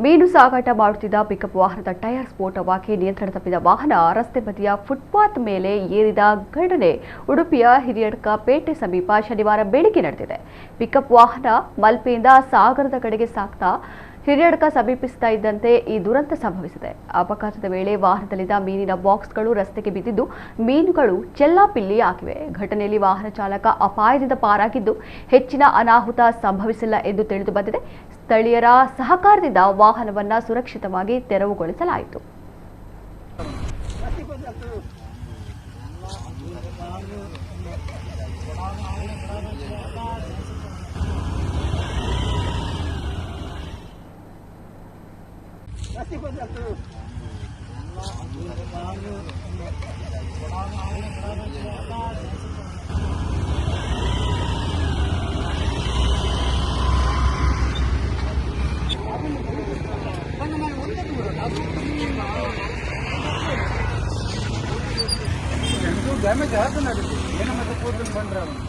ಮೀನು ಸಾಗಾಟ ಮಾಡುತ್ತಿದ್ದ ಪಿಕಪ್ ವಾಹನದ ಟೈರ್ ಸ್ಫೋಟವಾಗಿ ನಿಯಂತ್ರಣ ತಪ್ಪಿದ ವಾಹನ ರಸ್ತೆ ಬದಿಯ ಫುಟ್ಪಾತ್ ಮೇಲೆ ಏರಿದ ಘಟನೆ ಉಡುಪಿಯ ಹಿರಿಯಡ್ಕ ಪೇಟೆ ಸಮೀಪ ಶನಿವಾರ ಬೆಳಗ್ಗೆ ನಡೆದಿದೆ. ಪಿಕಪ್ ವಾಹನ ಮಲ್ಪೆಯಿಂದ ಸಾಗರದ ಕಡೆಗೆ ಸಾಗ್ತಾ ಹಿರಿಯಡ್ಕ ಸಮೀಪಿಸುತ್ತಾ ಇದ್ದಂತೆ ಈ ದುರಂತ ಸಂಭವಿಸಿದೆ. ಅಪಘಾತದ ವೇಳೆ ವಾಹನದಲ್ಲಿದ್ದ ಮೀನಿನ ಬಾಕ್ಸ್ಗಳು ರಸ್ತೆಗೆ ಬಿದ್ದಿದ್ದು ಮೀನುಗಳು ಚೆಲ್ಲಾಪಿಲ್ಲಿ ಆಗಿವೆ. ಘಟನೆಯಲ್ಲಿ ವಾಹನ ಚಾಲಕ ಅಪಾಯದಿಂದ ಪಾರಾಗಿದ್ದು ಹೆಚ್ಚಿನ ಅನಾಹುತ ಸಂಭವಿಸಿಲ್ಲ ಎಂದು ತಿಳಿದು ಬಂದಿದೆ. ಸ್ಥಳೀಯರ ಸಹಕಾರದಿಂದ ವಾಹನವನ್ನು ಸುರಕ್ಷಿತವಾಗಿ ತೆರವುಗೊಳಿಸಲಾಯಿತು. ಡ್ಯಾಮೇಜ್ ಆಯ್ತು.